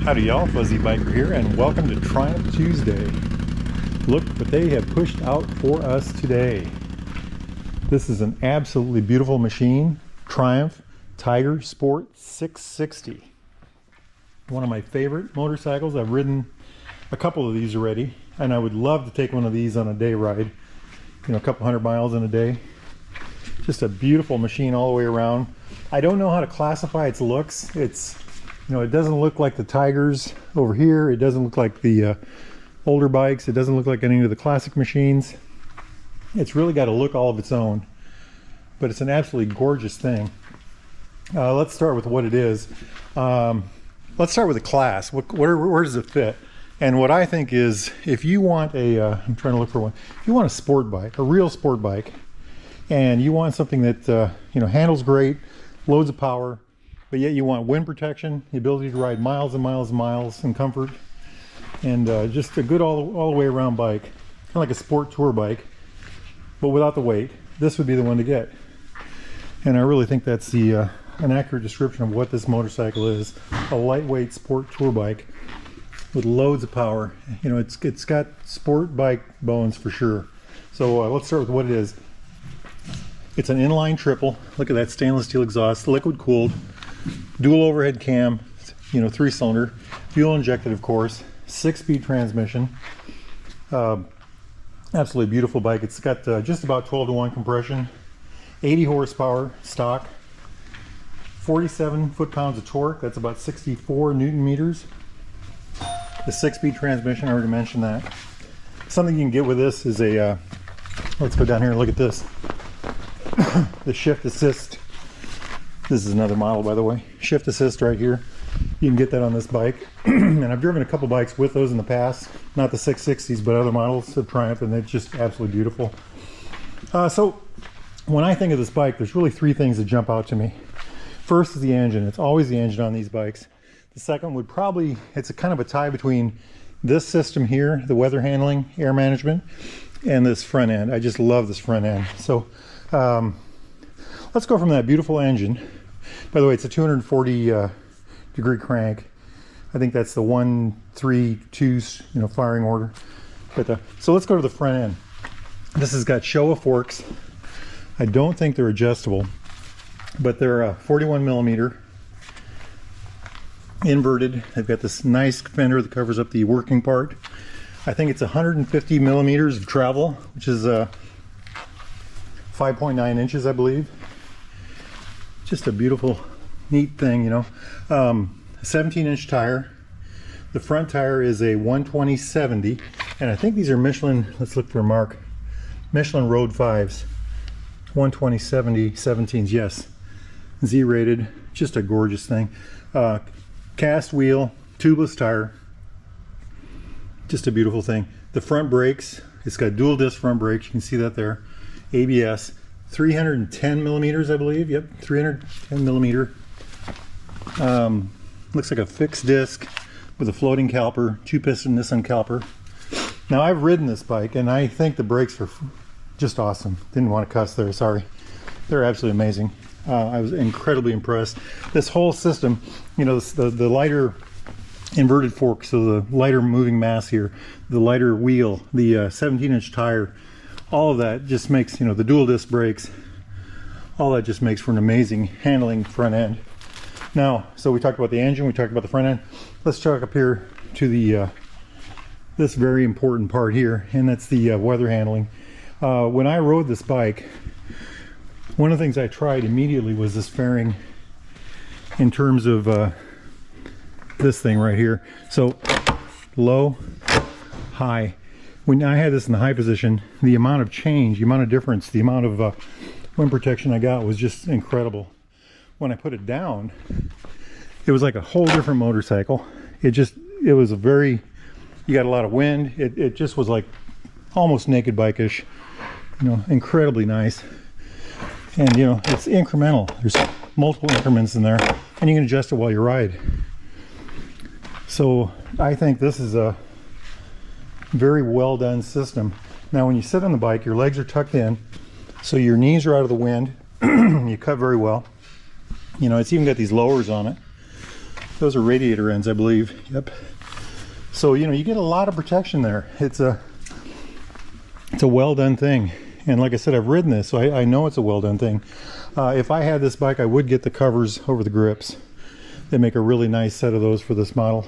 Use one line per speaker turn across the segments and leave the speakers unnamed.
Howdy y'all, Fuzzy Biker here, and welcome to Triumph Tuesday. Look what they have pushed out for us today. This is an absolutely beautiful machine, Triumph Tiger Sport 660. One of my favorite motorcycles. I've ridden a couple of these already, and I would love to take one of these on a day ride. You know, a couple 100 miles in a day. Just a beautiful machine all the way around. I don't know how to classify its looks. It doesn't look like the Tigers over here. It doesn't look like the older bikes. It doesn't look like any of the classic machines. It's really got a look all of its own, but it's an absolutely gorgeous thing. Let's start with what it is. Let's start with the class. Where does it fit? And what I think is, if you want I'm trying to look for one. If you want a sport bike, a real sport bike, and you want something that handles great, loads of power, but yet you want wind protection, the ability to ride miles and miles and miles in comfort, and just a good all the way around bike, kind of like a sport tour bike, but without the weight, this would be the one to get. And I really think that's an accurate description of what this motorcycle is: a lightweight sport tour bike with loads of power. It's got sport bike bones for sure. So let's start with what it is. It's an inline triple. Look at that stainless steel exhaust, liquid cooled, dual overhead cam, 3-cylinder, fuel injected, of course, 6-speed transmission. Absolutely beautiful bike. It's got just about 12-to-1 compression, 80 horsepower stock, 47 foot-pounds of torque. That's about 64 Newton meters. The 6-speed transmission, I already mentioned that. Something you can get with this is let's go down here and look at this. The shift assist. This is another model, by the way. Shift assist right here. You can get that on this bike. And I've driven a couple bikes with those in the past. Not the 660s, but other models of Triumph, and they're just absolutely beautiful. So when I think of this bike, there's really three things that jump out to me. First is the engine. It's always the engine on these bikes. The second would probably, it's a kind of a tie between this system here, the weather handling, air management, and this front end. I just love this front end. So let's go from that beautiful engine. By the way, it's a 240 degree crank. I think that's the 132 firing order. But so let's go to the front end. This has got Showa forks. I don't think they're adjustable, but they're 41 millimeter inverted. They've got this nice fender that covers up the working part. I think it's 150 millimeters of travel, which is 5.9 inches, I believe. Just a beautiful, neat thing, 17-inch tire. The front tire is a 120/70, and I think these are Michelin. Let's look for a mark. Michelin Road 5s, 120/70 17s. Yes, Z-rated. Just a gorgeous thing. Cast wheel, tubeless tire. Just a beautiful thing. The front brakes. It's got dual disc front brakes. You can see that there. ABS, 310 millimeters, I believe. Yep, 310 millimeter. Looks like a fixed disc with a floating caliper, 2-piston Nissan caliper. Now, I've ridden this bike, and I think the brakes are just awesome. Didn't want to cuss there, sorry. They're absolutely amazing. I was incredibly impressed. This whole system, the lighter inverted fork, so the lighter moving mass here, the lighter wheel, the 17-inch tire, all of that just makes, the dual disc brakes, all that just makes for an amazing handling front end. Now, so we talked about the engine, we talked about the front end. Let's talk up here to the this very important part here, and that's the weather handling. When I rode this bike, one of the things I tried immediately was this fairing in terms of this thing right here. So low, high. When I had this in the high position, the amount of change, the amount of difference, the amount of wind protection I got was just incredible. When I put it down, it was like a whole different motorcycle. It was you got a lot of wind. It just was like almost naked bike-ish, incredibly nice. And it's incremental. There's multiple increments in there, and you can adjust it while you ride. So I think this is a very well done system. Now, when you sit on the bike, your legs are tucked in, so your knees are out of the wind. You cut very well. It's even got these lowers on it. Those are radiator ends, I believe. Yep. So, you know, you get a lot of protection there. It's a well done thing. And like I said, I've ridden this, so I know it's a well done thing. If I had this bike, I would get the covers over the grips. They make a really nice set of those for this model.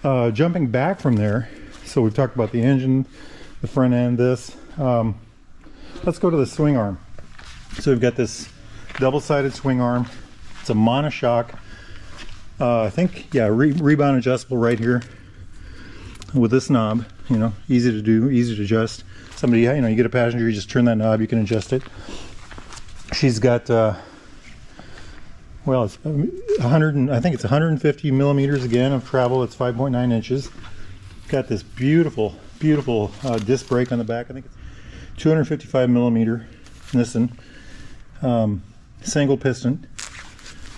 Jumping back from there, so we've talked about the engine, the front end, this. Let's go to the swing arm. So we've got this double-sided swing arm. It's a monoshock. I think, yeah, rebound adjustable right here with this knob. You know, easy to do, easy to adjust. Somebody, you know, you get a passenger, you just turn that knob, you can adjust it. She's got, well, it's 100, I think it's 150 millimeters again of travel. It's 5.9 inches. Got this beautiful, beautiful disc brake on the back. I think it's 255 millimeter Nissan. Single piston.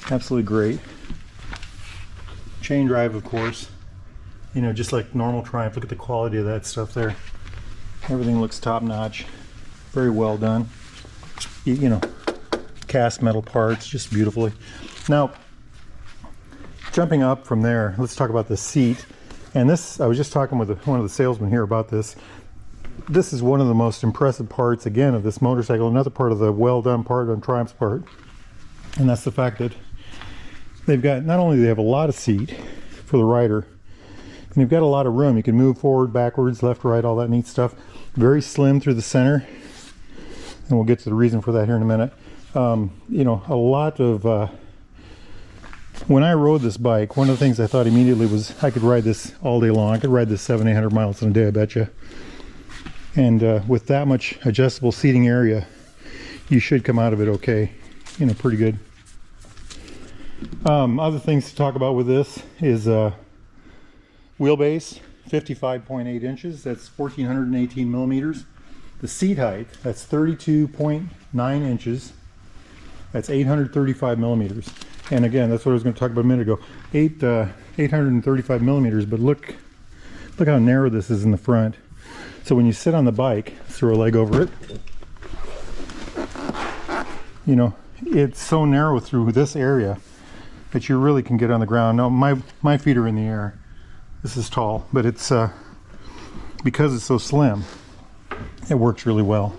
Absolutely great. Chain drive, of course. You know, just like normal Triumph. Look at the quality of that stuff there. Everything looks top notch. Very well done. You know, cast metal parts, just beautifully. Now, jumping up from there, let's talk about the seat. And this, I was just talking with one of the salesmen here about this. This is one of the most impressive parts, again, of this motorcycle. Another part of the well done part on Triumph's part. And that's the fact that they've got, not only do they have a lot of seat for the rider, and you've got a lot of room. You can move forward, backwards, left, right, all that neat stuff. Very slim through the center. And we'll get to the reason for that here in a minute. You know, a lot of... when I rode this bike, one of the things I thought immediately was I could ride this all day long. I could ride this 700-800 miles in a day, I bet you. And with that much adjustable seating area, you should come out of it okay. You know, pretty good. Other things to talk about with this is wheelbase, 55.8 inches. That's 1,418 millimeters. The seat height, that's 32.9 inches. That's 835 millimeters. And again, that's what I was going to talk about a minute ago. 835 millimeters, but look how narrow this is in the front. So when you sit on the bike, throw a leg over it, you know, it's so narrow through this area that you really can get on the ground. Now, my feet are in the air. This is tall, but it's because it's so slim, it works really well.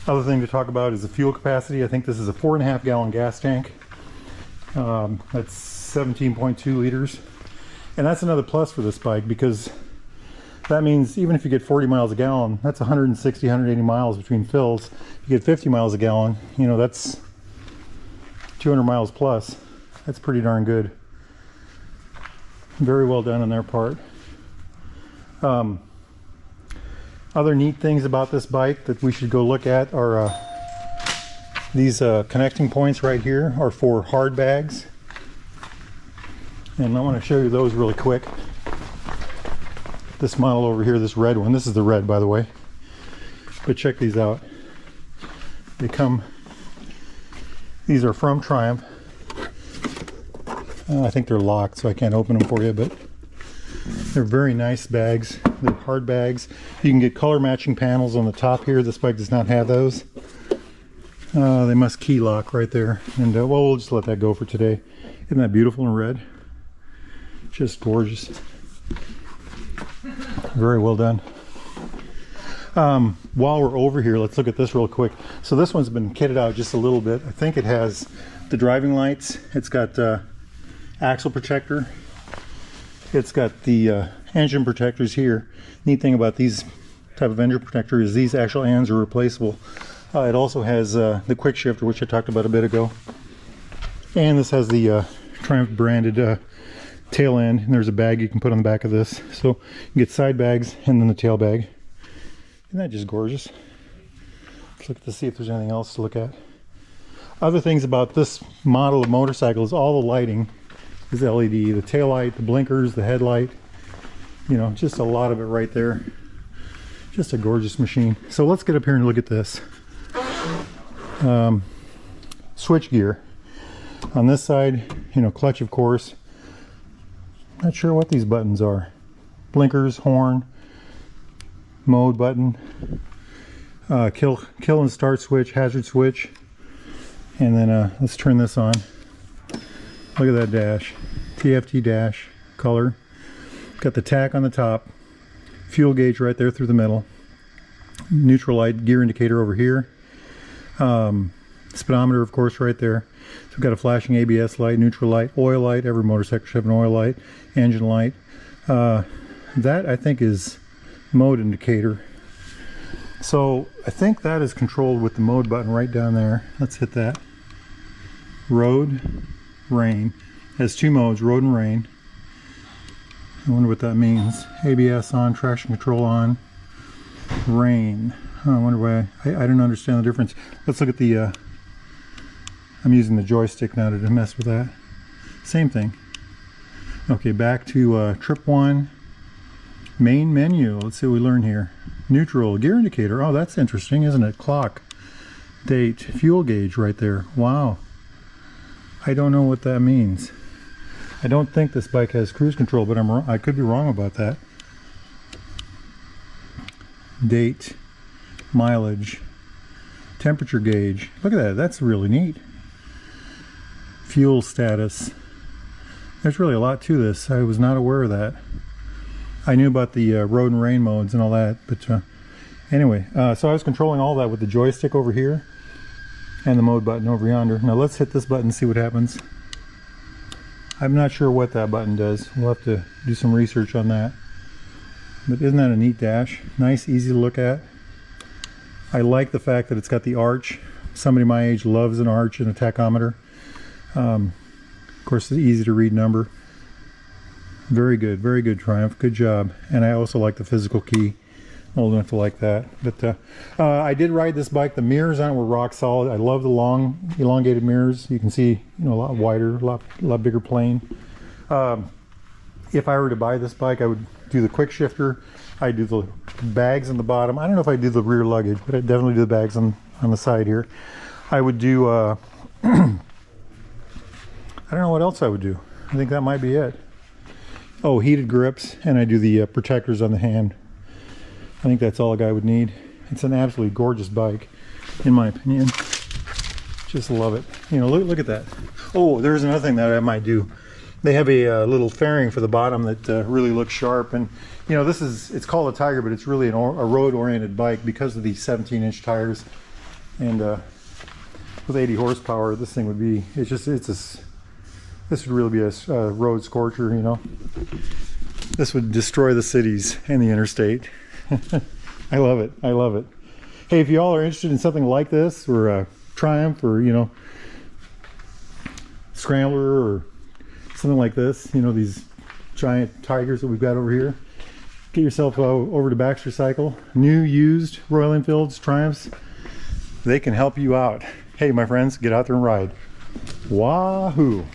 Other thing to talk about is the fuel capacity. I think this is a 4.5 gallon gas tank. That's 17.2 liters. And that's another plus for this bike, because that means even if you get 40 miles a gallon, that's 160, 180 miles between fills. If you get 50 miles a gallon, you know, that's 200 miles plus. That's pretty darn good. Very well done on their part. Other neat things about this bike that we should go look at are these connecting points right here are for hard bags. And I want to show you those really quick. This model over here, this red one, this is the red, by the way. But check these out. They come, these are from Triumph. I think they're locked, so I can't open them for you, but they're very nice bags. They're hard bags. You can get color matching panels on the top here. This bike does not have those. They must key lock right there. And well, we'll just let that go for today. Isn't that beautiful in red? Just gorgeous. Very well done. While we're over here, let's look at this real quick. So this one's been kitted out just a little bit. I think it has the driving lights. It's got axle protector. It's got the engine protectors here. Neat thing about these type of engine protector is these actual ends are replaceable. It also has the quick shifter, which I talked about a bit ago. And this has the Triumph branded tail end, and there's a bag you can put on the back of this. So you can get side bags and then the tail bag. Isn't that just gorgeous? Let's look to see if there's anything else to look at. Other things about this model of motorcycle is all the lighting is LED. The tail light, the blinkers, the headlight, you know, just a lot of it right there. Just a gorgeous machine. So let's get up here and look at this. Switch gear. On this side, you know, clutch, of course. Not sure what these buttons are. Blinkers, horn, mode button, kill and start switch, hazard switch. And then let's turn this on. Look at that dash. TFT dash color. Got the tack on the top. Fuel gauge right there through the middle. Neutral light gear indicator over here. Speedometer, of course, right there. So we've got a flashing ABS light, neutral light, oil light. Every motorcycle should have an oil light. Engine light. That, I think, is mode indicator. So I think that is controlled with the mode button right down there. Let's hit that. Road, rain. Has two modes, road and rain. I wonder what that means. ABS on, traction control on, rain. Oh, I wonder why. I don't understand the difference. Let's look at the, I'm using the joystick now to mess with that. Same thing. Okay, back to trip 1. Main menu. Let's see what we learn here. Neutral, gear indicator. Oh, that's interesting, isn't it? Clock, date, fuel gauge right there. Wow. I don't know what that means. I don't think this bike has cruise control, but I could be wrong about that. Date, mileage, temperature gauge. Look at that. That's really neat. Fuel status. There's really a lot to this. I was not aware of that. I knew about the road and rain modes and all that, but anyway, so I was controlling all that with the joystick over here and the mode button over yonder. Now let's hit this button and see what happens. I'm not sure what that button does. We'll have to do some research on that. But isn't that a neat dash? Nice, easy to look at. I like the fact that it's got the arch. Somebody my age loves an arch and a tachometer. Of course, it's easy to read number. Very good Triumph, good job. And I also like the physical key. Old enough to like that. But I did ride this bike. The mirrors on it were rock solid. I love the long elongated mirrors. You can see, you know, a lot wider, a lot bigger plane. If I were to buy this bike, I would do the quick shifter. I'd do the bags on the bottom. I don't know if I'd do the rear luggage, but I'd definitely do the bags on the side here. I would do I don't know what else I would do. I think that might be it. Oh, heated grips, and I do the protectors on the hand. I think that's all a guy would need. It's an absolutely gorgeous bike, in my opinion. Just love it. You know, look at that. Oh, there's another thing that I might do. They have a little fairing for the bottom that really looks sharp, and you know, it's called a Tiger, but it's really a road-oriented bike because of the 17-inch tires, and with 80 horsepower, this thing would be. This would really be a road scorcher, you know. This would destroy the cities and the interstate. I love it. I love it. Hey, if you all are interested in something like this, or a Triumph, or you know, Scrambler, or something like this, you know, these giant Tigers that we've got over here, get yourself over to Baxter Cycle. New, used Royal Enfields, Triumphs, they can help you out. Hey, my friends, get out there and ride. Wahoo!